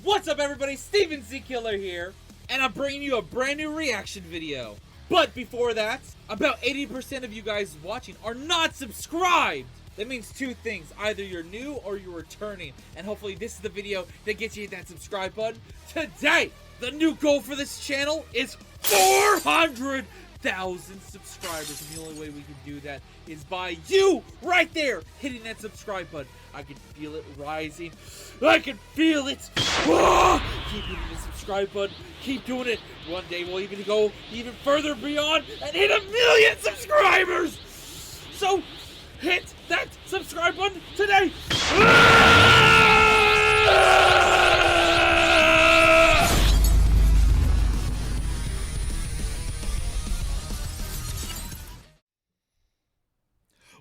What's up everybody, Steven Z Killer here, and I'm bringing you a brand new reaction video. But before that, about 80% of you guys watching are not subscribed. That means two things, either you're new or you're returning, and hopefully this is the video that gets you that subscribe button. Today, the new goal for this channel is 400,000 subscribers, and the only way we can do that is by you right there hitting that subscribe button. I can feel it rising. I can feel it. Ah! Keep hitting the subscribe button. Keep doing it. One day we'll even go even further beyond and hit 1 million subscribers. So hit that subscribe button today.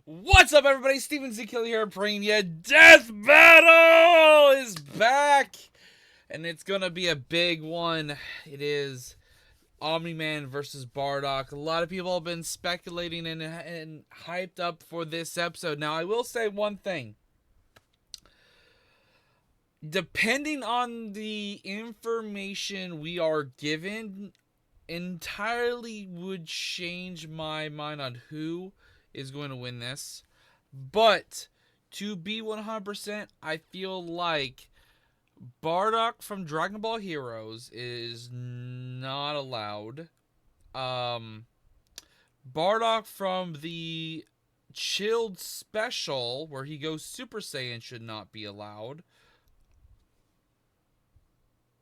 What's up everybody, Steven Z Killer here, bringing you Death Battle is back, and it's gonna be a big one. It is Omni-Man versus Bardock. A lot of people have been speculating and hyped up for this episode. Now I will say one thing. Depending on the information we are given, entirely would change my mind on who is going to win this. But to be 100%, I feel like Bardock from Dragon Ball Heroes is not allowed. Bardock from the Chilled Special, where he goes Super Saiyan, should not be allowed.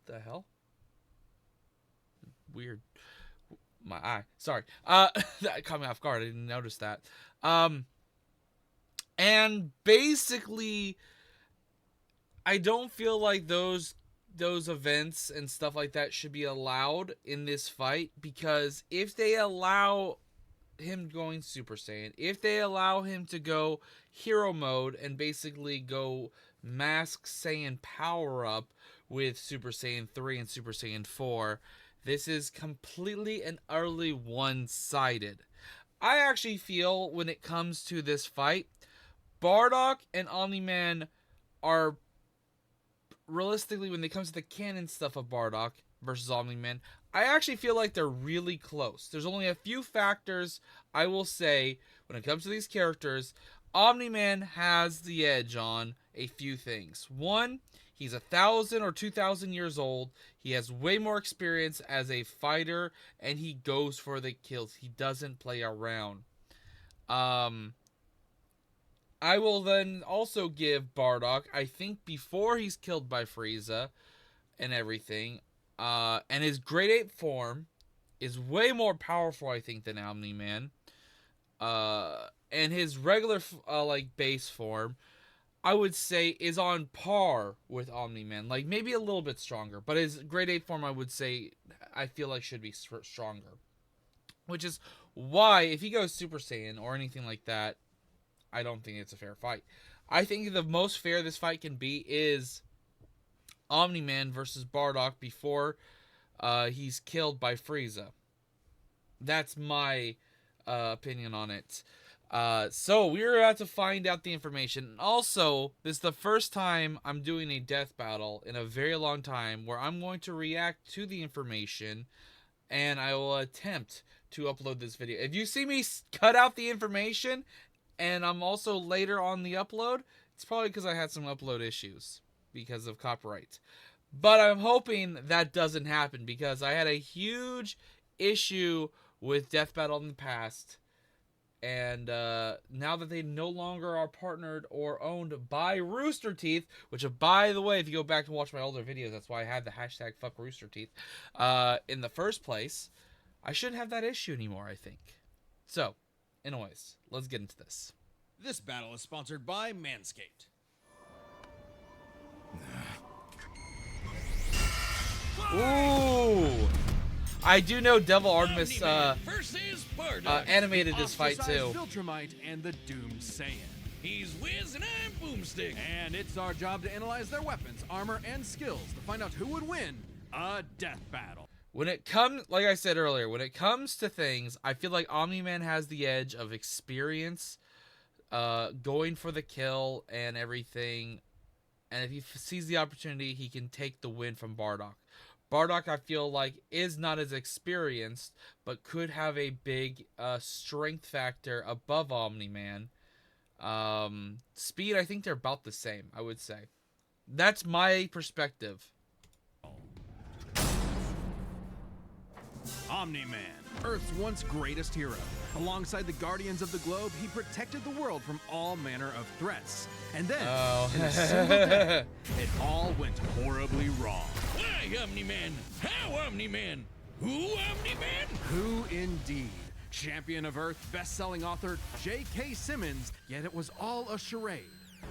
The hell? Weird. My eye. Sorry. That caught me off guard. I didn't notice that. And basically, I don't feel like those events and stuff like that should be allowed in this fight, because if they allow him going Super Saiyan, if they allow him to go hero mode and basically go Mask Saiyan power up with Super Saiyan 3 and Super Saiyan 4, this is completely and utterly one-sided. I actually feel when it comes to this fight, Bardock and Omni-Man are, realistically, when it comes to the canon stuff of Bardock versus Omni-Man, I actually feel like they're really close. There's only a few factors I will say when it comes to these characters. Omni-Man has the edge on a few things. One, he's 1,000 or 2,000 years old. He has way more experience as a fighter, and he goes for the kills. He doesn't play around. I will then also give Bardock, I think before he's killed by Frieza and everything, and his grade 8 form is way more powerful, I think, than Omni-Man. And his regular, like, base form, I would say, is on par with Omni-Man. Like, maybe a little bit stronger. But his grade 8 form, I would say, I feel like should be stronger. Which is why, if he goes Super Saiyan or anything like that, I don't think it's a fair fight. I think the most fair this fight can be is Omni-Man versus Bardock before he's killed by Frieza. That's my opinion on it. So we're about to find out the information. Also, this is the first time I'm doing a death battle in a very long time where I'm going to react to the information, and I will attempt to upload this video. If you see me cut out the information and I'm also later on the upload, it's probably because I had some upload issues because of copyright. But I'm hoping that doesn't happen, because I had a huge issue with Death Battle in the past. And now that they no longer are partnered or owned by Rooster Teeth, which, by the way, if you go back and watch my older videos, that's why I had the hashtag fuck Rooster Teeth in the first place, I shouldn't have that issue anymore, I think. So, anyways, let's get into this. This battle is sponsored by Manscaped. Ooh! I do know Devil Artemis animated this fight too. Viltrumite and the Doomed Saiyan. He's Wiz and I'm Boomstick. And it's our job to analyze their weapons, armor, and skills to find out who would win a death battle. When it comes, like I said earlier, when it comes to things, I feel like Omni-Man has the edge of experience, going for the kill and everything. and if he sees the opportunity, he can take the win from Bardock. Bardock, I feel like, is not as experienced, but could have a big strength factor above Omni-Man. Speed, I think they're about the same, I would say. That's my perspective. Omni-Man, Earth's once greatest hero. Alongside the Guardians of the Globe, he protected the world from all manner of threats. And then, in a single day, it all went horribly wrong. Why, Omni-Man? How, Omni-Man? Who, Omni-Man? Who indeed? Champion of Earth, best-selling author J.K. Simmons, yet it was all a charade,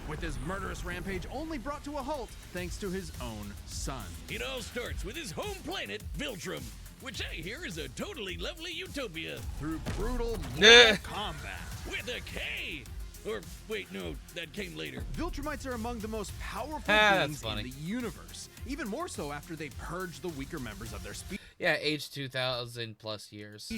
with his murderous rampage only brought to a halt thanks to his own son. It all starts with his home planet, Viltrum, which I hear is a totally lovely utopia. Through brutal mortal combat. With a K! Or, wait, no, that came later. Viltrumites are among the most powerful beings in the universe, even more so after they purge the weaker members of their species. Yeah, age 2,000 plus years.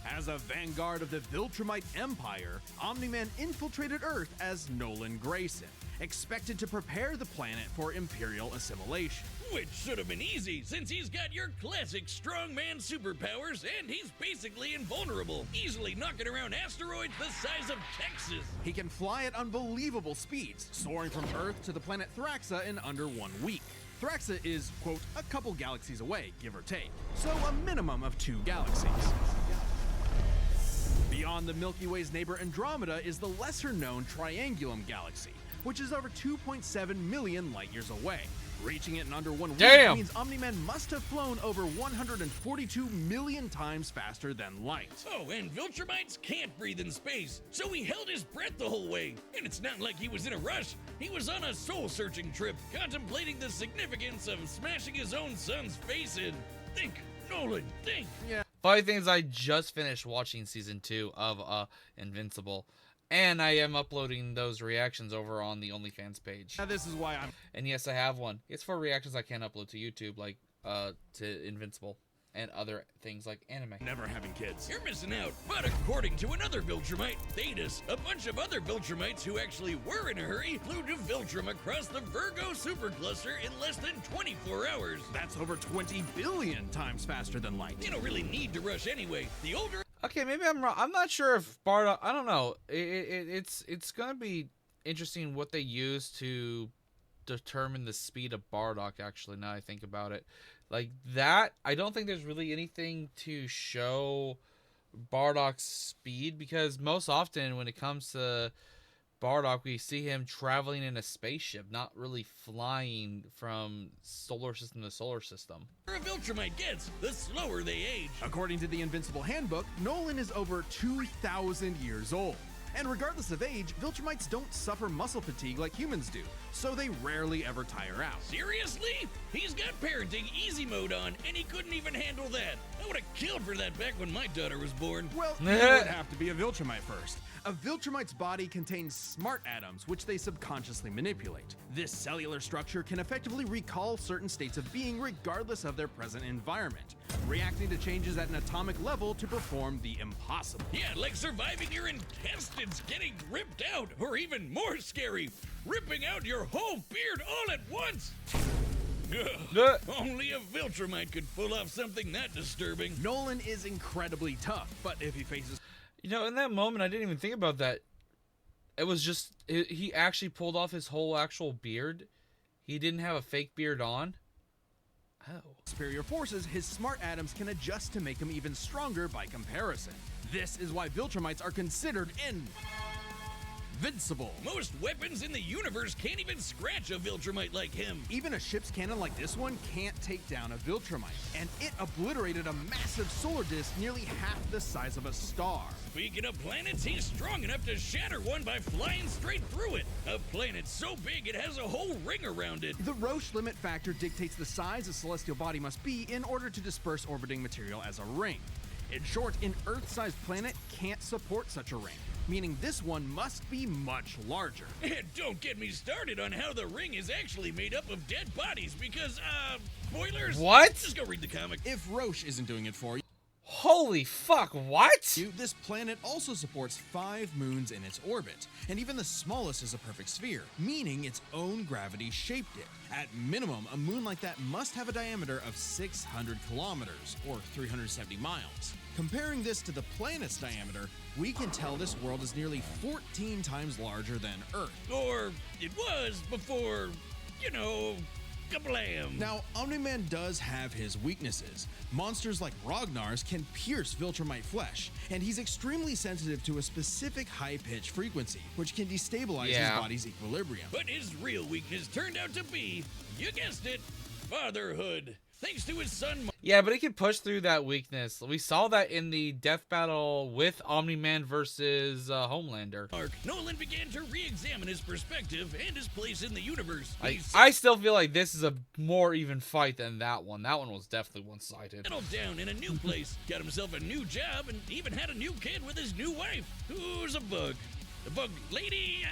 As a vanguard of the Viltrumite Empire, Omni-Man infiltrated Earth as Nolan Grayson, expected to prepare the planet for Imperial assimilation. Which should have been easy, since he's got your classic strongman superpowers, and he's basically invulnerable, easily knocking around asteroids the size of Texas. He can fly at unbelievable speeds, soaring from Earth to the planet Thraxa in under 1 week. Thraxa is, quote, a couple galaxies away, give or take, so a minimum of 2 galaxies. Beyond the Milky Way's neighbor Andromeda is the lesser-known Triangulum Galaxy, which is over 2.7 million light-years away. Reaching it in under 1 week means Omni-Man must have flown over 142 million times faster than light. Oh, and Viltrumites can't breathe in space, so he held his breath the whole way. And it's not like he was in a rush. He was on a soul-searching trip, contemplating the significance of smashing his own son's face in. Think, Nolan, think. Yeah. Funny thing is, I just finished watching season 2 of Invincible. And I am uploading those reactions over on the OnlyFans page. Now this is why I'm... And yes, I have one. It's for reactions I can't upload to YouTube, like to Invincible and other things like anime. Never having kids. You're missing out. But according to another Viltrumite, Thetis, a bunch of other Viltrumites who actually were in a hurry flew to Viltrum across the Virgo supercluster in less than 24 hours. That's over 20 billion times faster than light. You don't really need to rush anyway. The older... Okay, maybe I'm wrong. I'm not sure if Bardock... I don't know. It's going to be interesting what they use to determine the speed of Bardock, actually, now I think about it. Like, that, I don't think there's really anything to show Bardock's speed, because most often when it comes to Bardock, we see him traveling in a spaceship, not really flying from solar system to solar system. The older a Viltrumite gets, the slower they age. According to the Invincible Handbook, Nolan is over 2,000 years old. And regardless of age, Viltrumites don't suffer muscle fatigue like humans do, so they rarely ever tire out. Seriously? He's got parenting easy mode on, and he couldn't even handle that. I would have killed for that back when my daughter was born. Well, you would have to be a Viltrumite first. A Viltrumite's body contains smart atoms, which they subconsciously manipulate. This cellular structure can effectively recall certain states of being regardless of their present environment, reacting to changes at an atomic level to perform the impossible. Yeah, like surviving your intestines getting ripped out, or even more scary, ripping out your whole beard all at once. Ugh. Only a Viltrumite could pull off something that disturbing. Nolan is incredibly tough, but if he faces... You know, in that moment, I didn't even think about that. It was just, he actually pulled off his whole actual beard. He didn't have a fake beard on. Oh. Superior forces, his smart atoms can adjust to make him even stronger by comparison. This is why Viltrumites are considered invincible. Most weapons in the universe can't even scratch a Viltrumite like him. Even a ship's cannon like this one can't take down a Viltrumite, and it obliterated a massive solar disk nearly half the size of a star. Speaking of planets, he's strong enough to shatter one by flying straight through it. A planet so big it has a whole ring around it. The Roche limit factor dictates the size a celestial body must be in order to disperse orbiting material as a ring. In short, an Earth-sized planet can't support such a ring, meaning this one must be much larger. And don't get me started on how the ring is actually made up of dead bodies because, spoilers? What? Just go read the comic. If Roche isn't doing it for you, Holy fuck, what? This planet also supports 5 moons in its orbit, and even the smallest is a perfect sphere, meaning its own gravity shaped it. At minimum, a moon like that must have a diameter of 600 kilometers, or 370 miles. Comparing this to the planet's diameter, we can tell this world is nearly 14 times larger than Earth. Or it was before, you know, kablam. Now, Omni-Man does have his weaknesses. Monsters like Ragnar's can pierce Viltrumite flesh, and he's extremely sensitive to a specific high-pitch frequency, which can destabilize his body's equilibrium. But his real weakness turned out to be, you guessed it, fatherhood. Thanks to his son. Yeah, but he can push through that weakness. We saw that in the death battle with Omni-Man versus Homelander. Nolan began to re-examine his perspective and his place in the universe. I still feel like this is a more even fight than that one. That one was definitely one-sided. Settled down in a new place, got himself a new job, and even had a new kid with his new wife, who's a bug. The bug lady,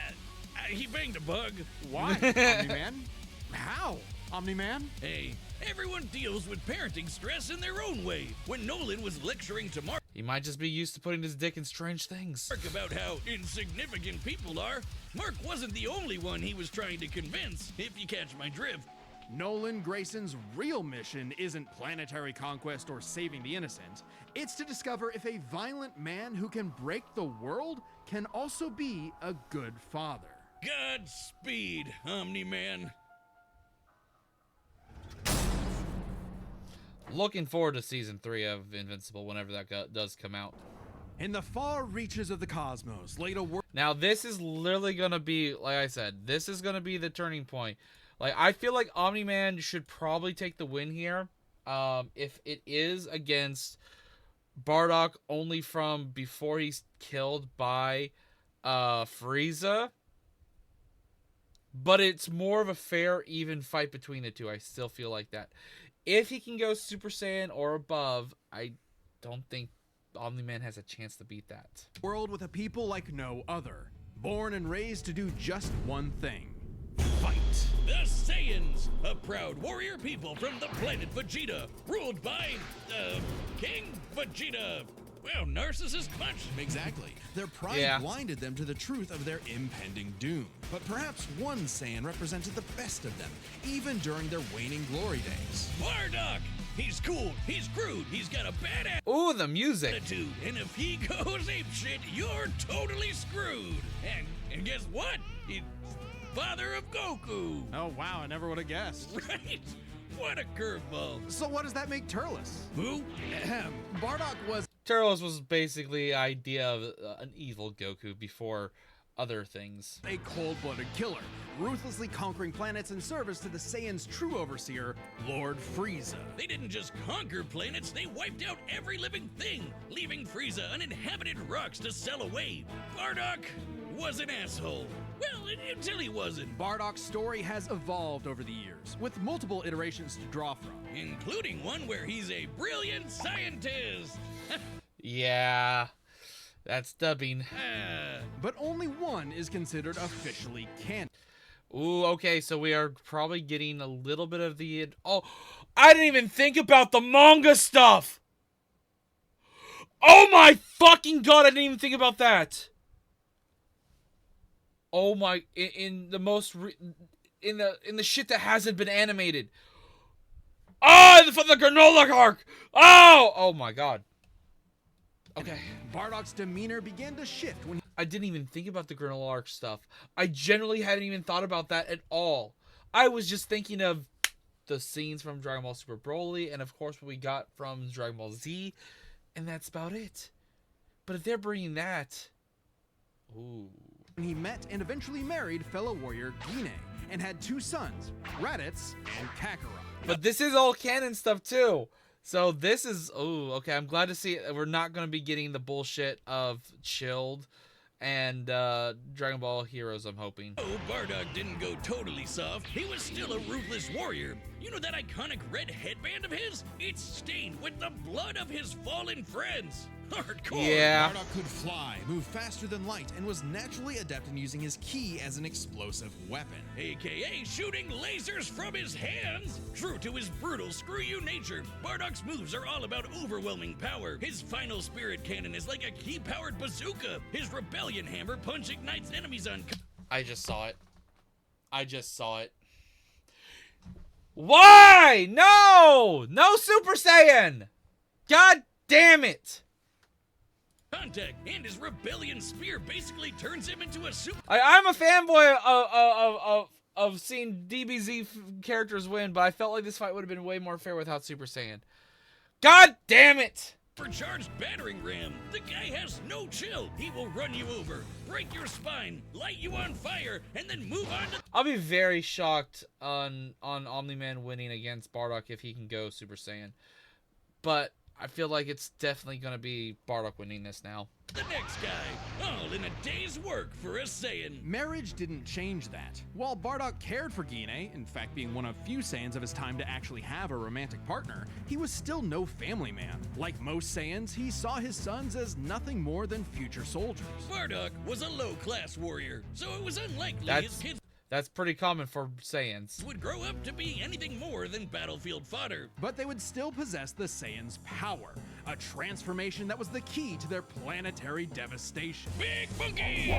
he banged a bug. Why, Omni-Man? How, Omni-Man? Hey, everyone deals with parenting stress in their own way. When Nolan was lecturing to Mark He might just be used to putting his dick in strange things. about how insignificant people are, Mark wasn't the only one he was trying to convince, if you catch my drift. Nolan Grayson's real mission isn't planetary conquest or saving the innocent. It's to discover if a violent man who can break the world can also be a good father. Godspeed, Omni-Man. Looking forward to season 3 of Invincible whenever that does come out. In the far reaches of the cosmos, laid a world. Now, this is literally going to be, like I said, this is going to be the turning point. Like, I feel like Omni-Man should probably take the win here. If it is against Bardock only from before he's killed by Frieza. But it's more of a fair, even fight between the two. I still feel like that. If he can go Super Saiyan or above, I don't think Omni-Man has a chance to beat that. World with a people like no other. Born and raised to do just one thing. Fight. The Saiyans, a proud warrior people from the planet Vegeta, ruled by, King Vegeta. Well, narcissist bunch. Exactly. Their pride blinded them to the truth of their impending doom. But perhaps one Saiyan represented the best of them, even during their waning glory days. Bardock! He's cool, he's crude, he's got a badass Ooh, the music. attitude, and if he goes apeshit, you're totally screwed. And guess what? He's father of Goku. Oh wow, I never would have guessed. Right? What a curveball. So what does that make Turles? Who? Bardock was Turles was basically the idea of an evil Goku before other things. a cold-blooded killer, ruthlessly conquering planets in service to the Saiyans' true overseer, Lord Frieza. They didn't just conquer planets, they wiped out every living thing, leaving Frieza uninhabited rocks to sell away. Bardock was an asshole. Well, until he wasn't. Bardock's story has evolved over the years, with multiple iterations to draw from. Including one where he's a brilliant scientist. Yeah, that's dubbing. But only one is considered officially canon. Ooh, okay, so we are probably getting a little bit of the... Oh, I didn't even think about the manga stuff! Oh my fucking god, I didn't even think about that! Oh my... In the most... In the shit that hasn't been animated. Oh, for the granola arc! Oh! Oh my god. Okay. Bardock's demeanor began to shift when I didn't even think about the granola arc stuff. I generally hadn't even thought about that at all. I was just thinking of the scenes from Dragon Ball Super Broly, and of course what we got from Dragon Ball Z, and that's about it. But if they're bringing that... Ooh. he met and eventually married fellow warrior Guinea, and had 2 sons, Raditz and Kakarot. But this is all canon stuff too. So this is... Oh, okay, I'm glad to see it. We're not going to be getting the bullshit of Chilled and Dragon Ball Heroes, I'm hoping. Oh, Bardock didn't go totally soft. He was still a ruthless warrior. You know that iconic red headband of his? It's stained with the blood of his fallen friends. Hardcore! Yeah. Bardock could fly, move faster than light, and was naturally adept in using his ki as an explosive weapon. AKA shooting lasers from his hands! True to his brutal screw-you nature, Bardock's moves are all about overwhelming power. His final spirit cannon is like a ki-powered bazooka. His rebellion hammer punch ignites enemies on... I just saw it. I just saw it. Why? No! No Super Saiyan! God damn it! contact, and his rebellion spear basically turns him into a super... I'm a fanboy of seeing DBZ characters win, but I felt like this fight would have been way more fair without Super Saiyan. God damn it! Supercharged battering ram. The guy has no chill. He will run you over, break your spine, light you on fire, and then move on to... I'll be very shocked on Omni-Man winning against Bardock if he can go Super Saiyan. But I feel like it's definitely going to be Bardock winning this now. the next guy, all in a day's work for a Saiyan. Marriage didn't change that. While Bardock cared for Gine, in fact being one of few Saiyans of his time to actually have a romantic partner, he was still no family man. Like most Saiyans, he saw his sons as nothing more than future soldiers. Bardock was a low-class warrior, so it was unlikely his kids That's pretty common for Saiyans. would grow up to be anything more than battlefield fodder. But they would still possess the Saiyans' power, a transformation that was the key to their planetary devastation. Big Monkey!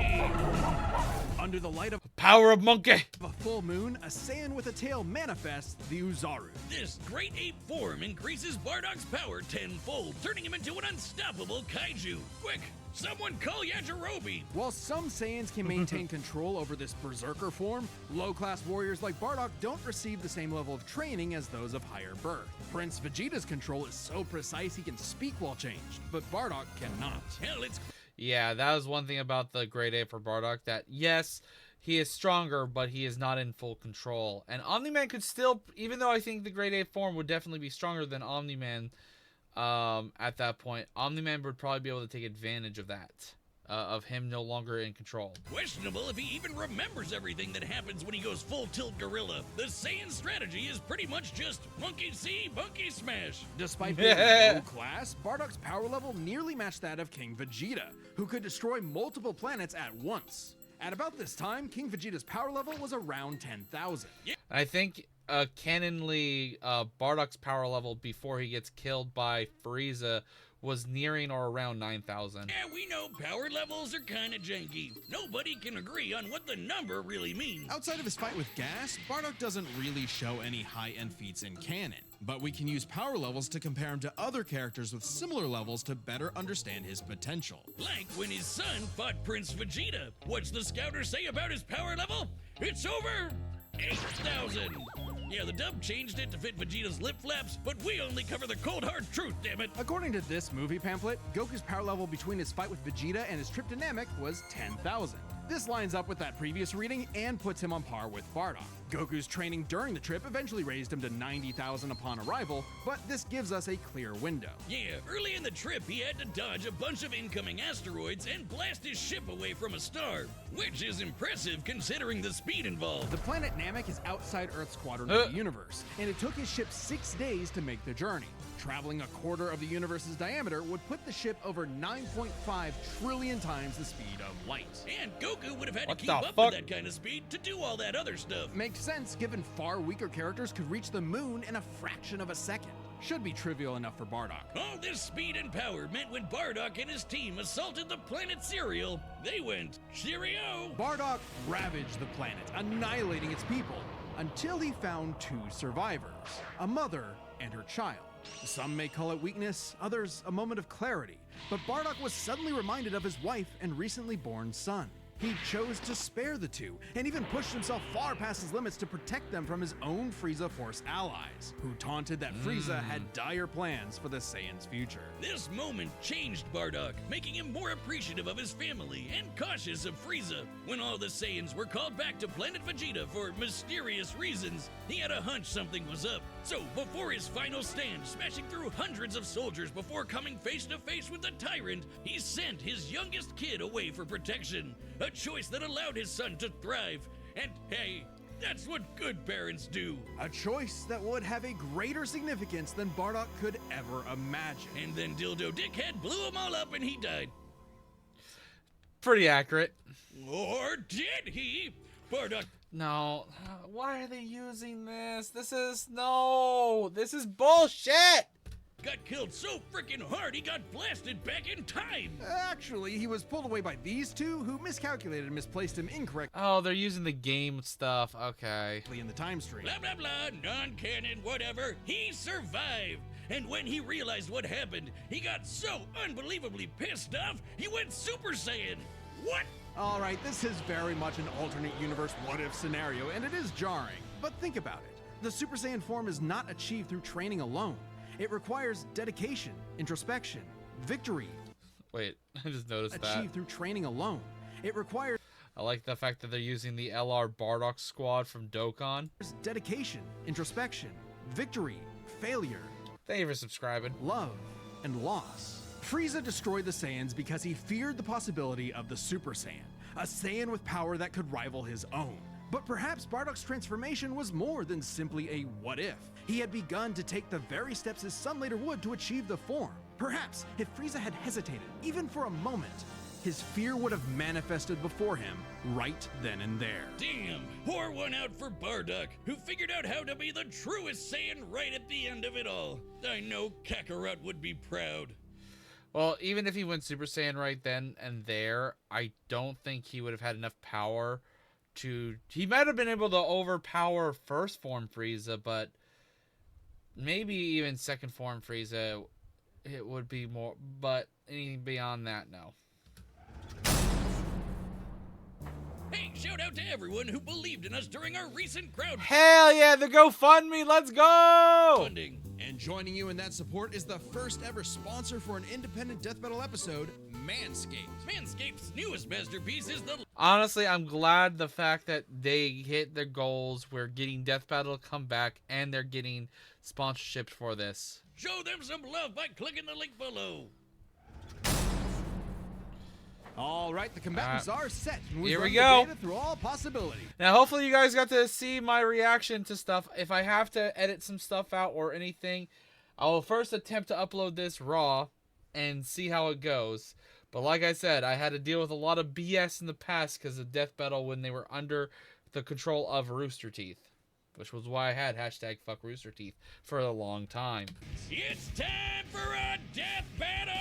Under the light of Power of Monkey! a full moon, a Saiyan with a tail manifests the Uzaru. This great ape form increases Bardock's power tenfold, turning him into an unstoppable kaiju. Quick, someone call Yajirobe! While some Saiyans can maintain control over this berserker form, low-class warriors like Bardock don't receive the same level of training as those of higher birth. Prince Vegeta's control is so precise he can speak while changed, but Bardock cannot. Hell, it's Yeah, that was one thing about the Great Ape for Bardock, that yes, he is stronger, but he is not in full control. And Omni-Man could still, even though I think the Great Ape form would definitely be stronger than Omni-Man at that point, Omni-Man would probably be able to take advantage of that. Of him no longer in control. questionable if he even remembers everything that happens when he goes full tilt gorilla. The Saiyan strategy is pretty much just monkey see, monkey smash. Despite being low class, Bardock's power level nearly matched that of King Vegeta, who could destroy multiple planets at once. At about this time, King Vegeta's power level was around 10,000. I think canonly Bardock's power level before he gets killed by Frieza was nearing or around 9,000. Yeah, we know power levels are kinda janky. Nobody can agree on what the number really means. Outside of his fight with Gas, Bardock doesn't really show any high-end feats in canon, but we can use power levels to compare him to other characters with similar levels to better understand his potential. Like when his son fought Prince Vegeta. What's the scouter say about his power level? It's over 8,000. Yeah, the dub changed it to fit Vegeta's lip flaps, but we only cover the cold hard truth, damn it. According to this movie pamphlet, Goku's power level between his fight with Vegeta and his trip to Namek was 10,000. This lines up with that previous reading and puts him on par with Bardock. Goku's training during the trip eventually raised him to 90,000 upon arrival, but this gives us a clear window. Yeah, early in the trip, he had to dodge a bunch of incoming asteroids and blast his ship away from a star, which is impressive considering the speed involved. The planet Namek is outside Earth's quadrant of the universe, and it took his ship 6 days to make the journey. Traveling a quarter of the universe's diameter would put the ship over 9.5 trillion times the speed of light. And Goku would have had What to keep the up fuck? with that kind of speed to do all that other stuff. Makes sense given far weaker characters could reach the moon in a fraction of a second. Should be trivial enough for Bardock. All this speed and power meant when Bardock and his team assaulted the planet Cereal, they went, cheerio! Bardock ravaged the planet, annihilating its people, until he found 2 survivors, a mother and her child. Some may call it weakness, others a moment of clarity, but Bardock was suddenly reminded of his wife and recently born son. He chose to spare the 2, and even pushed himself far past his limits to protect them from his own Frieza Force allies, who taunted that Frieza had dire plans for the Saiyans' future. This moment changed Bardock, making him more appreciative of his family and cautious of Frieza. When all the Saiyans were called back to Planet Vegeta for mysterious reasons, he had a hunch something was up. So, before his final stand, smashing through hundreds of soldiers before coming face to face with the tyrant, he sent his youngest kid away for protection. A choice that allowed his son to thrive. And hey, That's what good parents do. A choice that would have a greater significance than Bardock could ever imagine. And then Dildo Dickhead blew them all up and he died. Pretty accurate. Or did he? Bardock. No. Why are they using this? This is bullshit. Got killed so freaking hard he got blasted back in time. Actually, he was pulled away by these two who miscalculated and misplaced him incorrectly Oh, they're using the game stuff. Okay. in the time stream. Blah, blah, blah, non-canon, whatever. He survived. And when he realized what happened, he got so unbelievably pissed off, he went Super Saiyan. What? All right, this is very much an alternate universe what-if scenario, and it is jarring. But think about it. The Super Saiyan form is not achieved through training alone. It requires dedication, introspection, victory. Wait, I just noticed that. Achieved through training alone. It requires I like the fact that they're using the LR Bardock squad from Dokkan. dedication, introspection, victory, failure, Thank you for subscribing. love, and loss. Frieza destroyed the Saiyans because he feared the possibility of the Super Saiyan, a Saiyan with power that could rival his own. But perhaps Bardock's transformation was more than simply a what-if. He had begun to take the very steps his son later would to achieve the form. Perhaps if Frieza had hesitated, even for a moment, his fear would have manifested before him right then and there. Damn, pour one out for Bardock, who figured out how to be the truest Saiyan right at the end of it all. I know Kakarot would be proud. Well, even if he went Super Saiyan right then and there, I don't think he would have had enough power to... He might have been able to overpower first form Frieza, but maybe even second form Frieza, it would be more... But anything beyond that, no. Hey, shout out to everyone who believed in us during our recent crowdfunding. Hell yeah, the GoFundMe, let's go! And joining you in that support is the first ever sponsor for an independent Death Battle episode, Manscaped. Manscaped's newest masterpiece is the... Honestly, I'm glad the fact that they hit their goals. We're getting Death Battle to come back, and they're getting sponsorships for this. Show them some love by clicking the link below. All right, the combatants are set. And Here we run go. the data through all possibility. Now, hopefully you guys got to see my reaction to stuff. If I have to edit some stuff out or anything, I will first attempt to upload this raw and see how it goes. But like I said, I had to deal with a lot of BS in the past because of Death Battle when they were under the control of Rooster Teeth, which was why I had hashtag fuck Rooster Teeth for a long time. It's time for a death battle!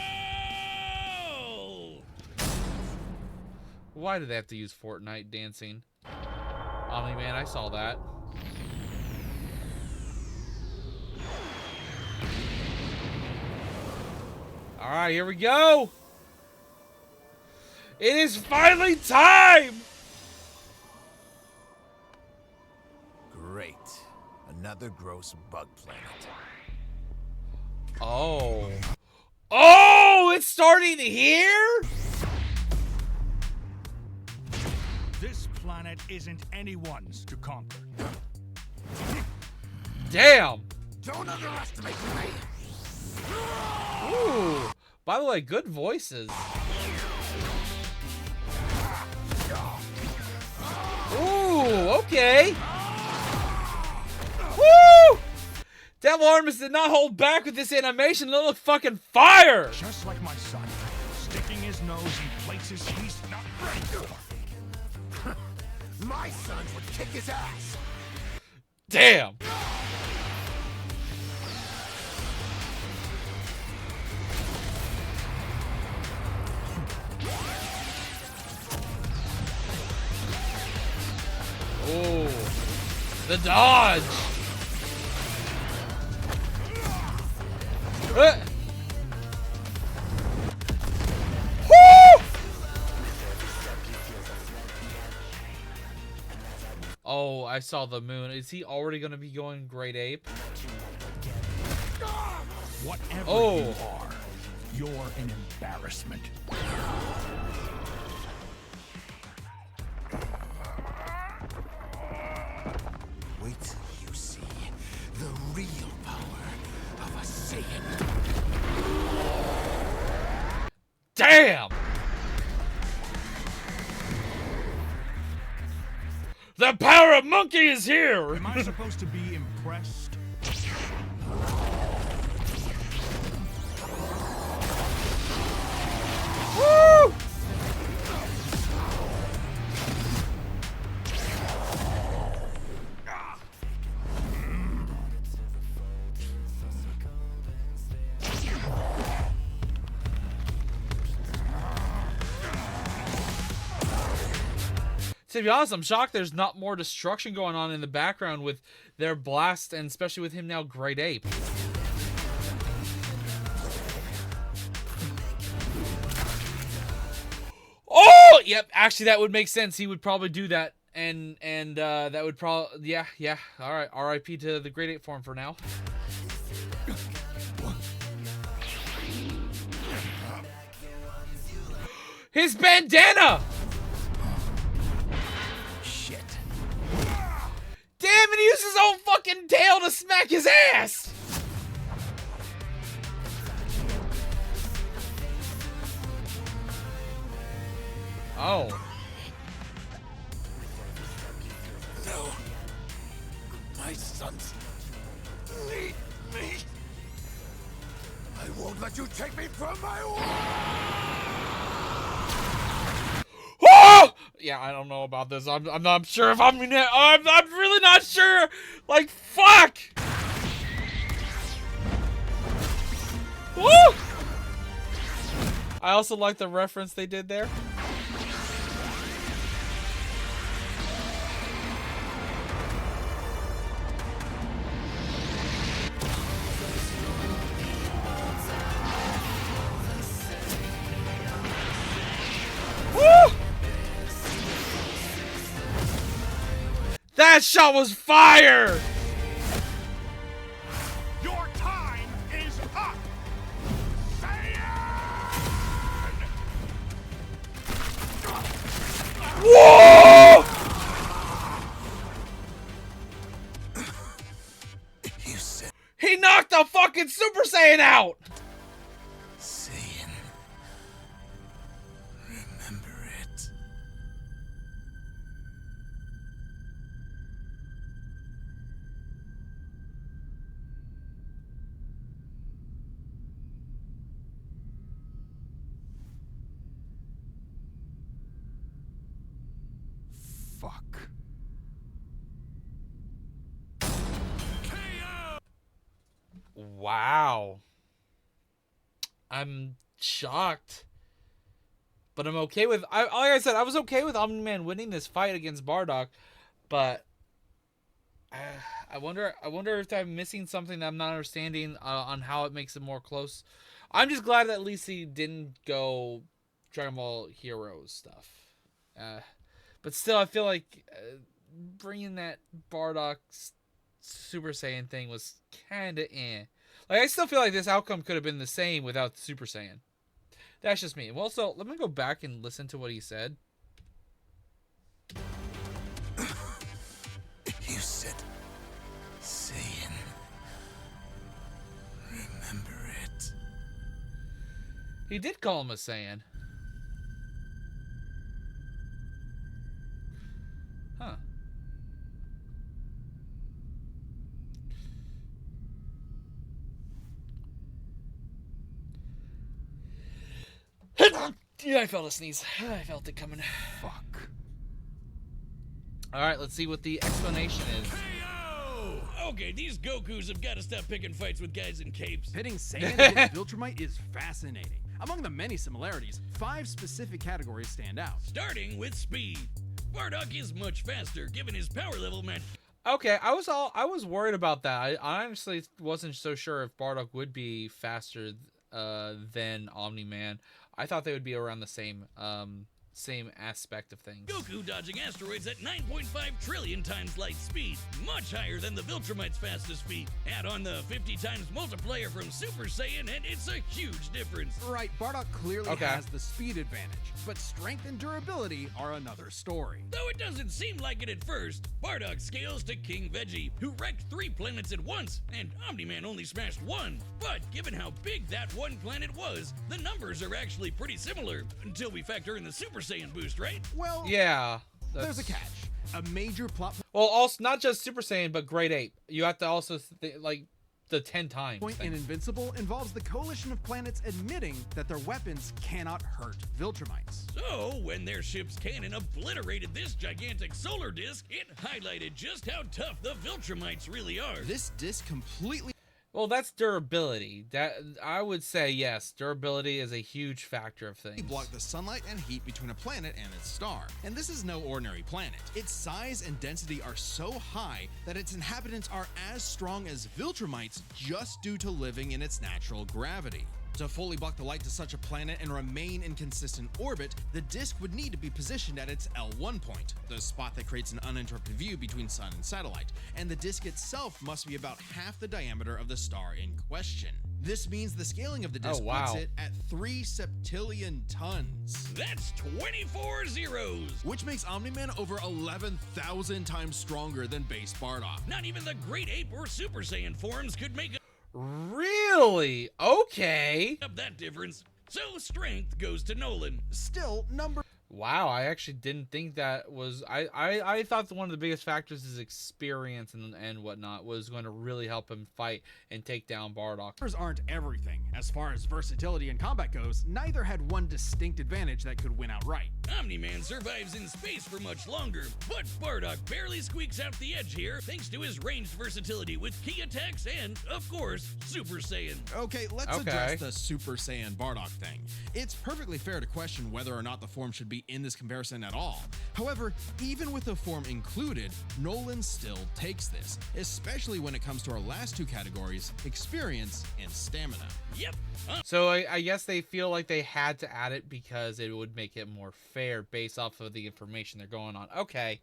Why did they have to use Fortnite dancing? Omni-Man, I saw that. Alright, here we go! It is finally time! Great. Another gross bug planet. Oh. Oh, it's starting here? This planet isn't anyone's to conquer. Damn. Don't underestimate me! Ooh. By the way, good voices. Ooh, okay. Woo! Devil Artemis did not hold back with this animation. It looked fucking fire. Just like my son, sticking his nose in places he's not ready for. My sons would kick his ass! Damn. Oh, the dodge. Woo! Oh, I saw the moon. Is he already going to be going Great Ape? Whatever Oh. you are, you're an embarrassment. Wait till you see the real power of a Saiyan. The power of monkey is here! Am I supposed to be impressed? Woo! To be honest, I'm shocked there's not more destruction going on in the background with their blast, and especially with him now Great Ape. Oh, yep. Actually, that would make sense. He would probably do that, and that would probably, yeah. All right, R.I.P. to the Great Ape form for now. His bandana. Damn it, he used his own fucking tail to smack his ass! Oh. No. My sons need me. I won't let you take me from my wife! Oh! Yeah, I don't know about this. I'm not sure if I'm really not sure. Like, fuck! Woo! I also like the reference they did there. Woo! That shot was fire! Your time is up! Whoa! You said He knocked the fucking Super Saiyan out! Saiyan. Remember it. Fuck. Wow. I'm shocked. But I'm okay with... like I said, I was okay with Omni-Man winning this fight against Bardock. But... I wonder if I'm missing something that I'm not understanding on how it makes it more close. I'm just glad that at least he didn't go Dragon Ball Heroes stuff. But still, I feel like bringing that Bardock Super Saiyan thing was kind of eh. Like, I still feel like this outcome could have been the same without the Super Saiyan. That's just me. Well, so let me go back and listen to what he said. You said Saiyan. Remember it. He did call him a Saiyan. Huh. Yeah, I felt a sneeze. I felt it coming. Fuck. Alright, let's see what the explanation is. Hey-o! Okay, these Gokus have got to stop picking fights with guys in capes. Pitting Saiyan against Viltrumite is fascinating. Among the many similarities, 5 specific categories stand out. Starting with speed. Bardock is much faster, given his power level match. Okay, I was worried about that. I honestly wasn't so sure if Bardock would be faster than Omni-Man. I thought they would be around the same aspect of things. Goku dodging asteroids at 9.5 trillion times light speed, much higher than the Viltrumite's fastest speed. Add on the 50 times multiplier from Super Saiyan, and it's a huge difference. Right, Bardock clearly Okay. has the speed advantage, but strength and durability are another story. Though it doesn't seem like it at first, Bardock scales to King Veggie, who wrecked 3 planets at once, and Omni-Man only smashed 1. But given how big that one planet was, the numbers are actually pretty similar, until we factor in the Super Saiyan boost, right? Well, Yeah. there's a catch. A major plot Well, also not just Super Saiyan, but Great Ape. You have to also like the 10 times point thing. in Invincible involves the coalition of planets admitting that their weapons cannot hurt Viltrumites. So, when their ship's cannon obliterated this gigantic solar disk, it highlighted just how tough the Viltrumites really are. This disc completely Well, that's durability. That I would say yes, durability is a huge factor of things. block the sunlight and heat between a planet and its star. And this is no ordinary planet. Its size and density are so high that its inhabitants are as strong as Viltrumites just due to living in its natural gravity. To fully block the light to such a planet and remain in consistent orbit, the disk would need to be positioned at its L1 point, the spot that creates an uninterrupted view between sun and satellite, and the disk itself must be about half the diameter of the star in question. This means the scaling of the disk puts it at 3 septillion tons. That's 24 zeros! Which makes Omni-Man over 11,000 times stronger than base Bardock. Not even the Great Ape or Super Saiyan forms could make Really? Okay. up that difference. So strength goes to Nolan. Still, number Wow, I actually didn't think that was... I thought one of the biggest factors is experience and whatnot was going to really help him fight and take down Bardock. numbers aren't everything. As far as versatility in combat goes, neither had one distinct advantage that could win outright. Omni-Man survives in space for much longer, but Bardock barely squeaks out the edge here thanks to his ranged versatility with key attacks and, of course, Super Saiyan. Okay, let's address the Super Saiyan Bardock thing. It's perfectly fair to question whether or not the form should be in this comparison at all. However, even with the form included, Nolan still takes this, especially when it comes to our last two categories, experience and stamina. Yep. So I guess they feel like they had to add it because it would make it more fair based off of the information they're going on. Okay.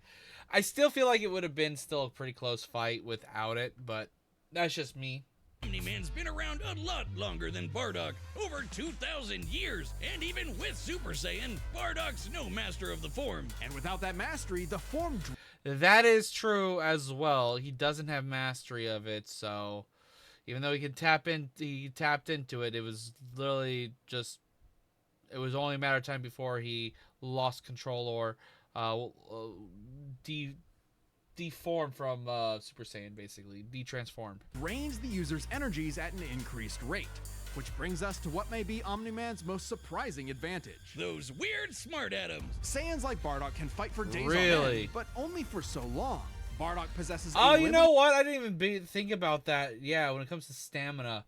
I still feel like it would have been still a pretty close fight without it, but that's just me. Omni-Man's been around a lot longer than Bardock, over 2,000 years, and even with Super Saiyan, Bardock's no master of the form. And without that mastery, the form That is true as well. He doesn't have mastery of it, so even though he tapped into it, it was literally just, it was only a matter of time before he lost control or deformed from Super Saiyan, basically detransformed. drains the user's energies at an increased rate, which brings us to what may be Omni-Man's most surprising advantage. Those weird smart atoms. Saiyans like Bardock can fight for days on Really? end, but only for so long. Bardock possesses Oh, a you know what? I didn't even think about that. Yeah, when it comes to stamina,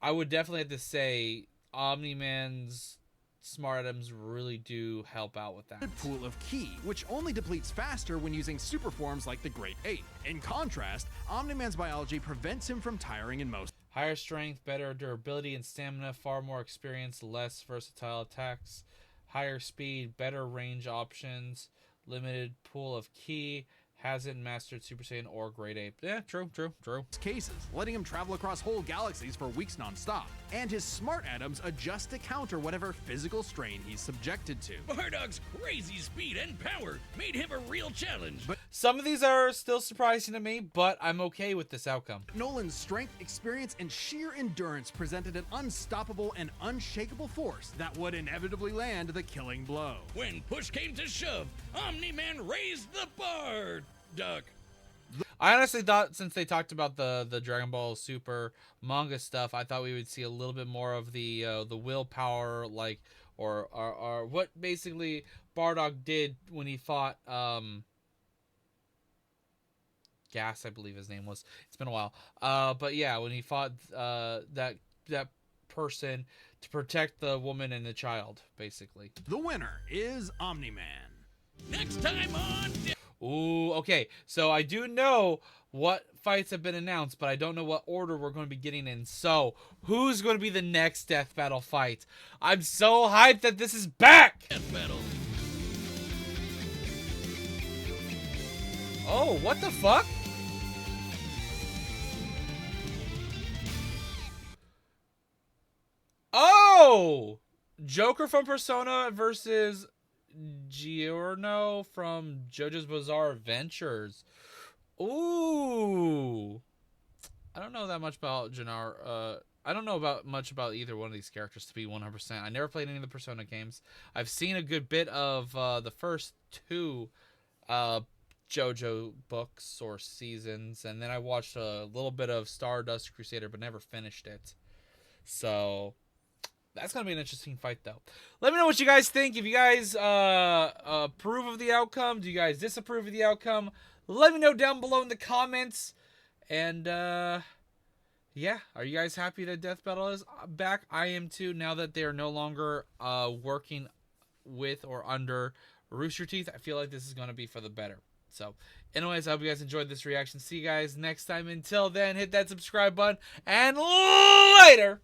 I would definitely have to say Omni-Man's smart items really do help out with that. pool of ki, which only depletes faster when using super forms like the Great Ape. In contrast, Omni-Man's biology prevents him from tiring in most. Higher strength, better durability and stamina, far more experience, less versatile attacks, higher speed, better range options, limited pool of ki, hasn't mastered Super Saiyan or Great Ape. Yeah, true. cases, letting him travel across whole galaxies for weeks non-stop. And his smart atoms adjust to counter whatever physical strain he's subjected to. Bardock's crazy speed and power made him a real challenge. But Some of these are still surprising to me, but I'm okay with this outcome. Nolan's strength, experience, and sheer endurance presented an unstoppable and unshakable force that would inevitably land the killing blow. When push came to shove, Omni-Man raised the bar. Duck. I honestly thought, since they talked about the Dragon Ball Super manga stuff, I thought we would see a little bit more of the willpower, like, or what basically Bardock did when he fought Gas, I believe his name was. It's been a while. But yeah, when he fought that person to protect the woman and the child, basically. The winner is Omni-Man. Next time on Ooh, okay. So I do know what fights have been announced, but I don't know what order we're going to be getting in. So, who's going to be the next Death Battle fight? I'm so hyped that this is back! Death Battle. Oh, what the fuck? Oh! Joker from Persona versus Giorno from JoJo's Bizarre Adventures. Ooh. I don't know that much about I don't know much about either one of these characters, to be 100%. I never played any of the Persona games. I've seen a good bit of the first two JoJo books or seasons, and then I watched a little bit of Stardust Crusader, but never finished it. So that's gonna be an interesting fight, though. Let me know what you guys think. If you guys approve of the outcome, do you guys disapprove of the outcome? Let me know down below in the comments. And yeah, are you guys happy that Death Battle is back? I am too. Now that they are no longer working with or under Rooster Teeth, I feel like this is gonna be for the better. So, anyways, I hope you guys enjoyed this reaction. See you guys next time. Until then, hit that subscribe button, and later!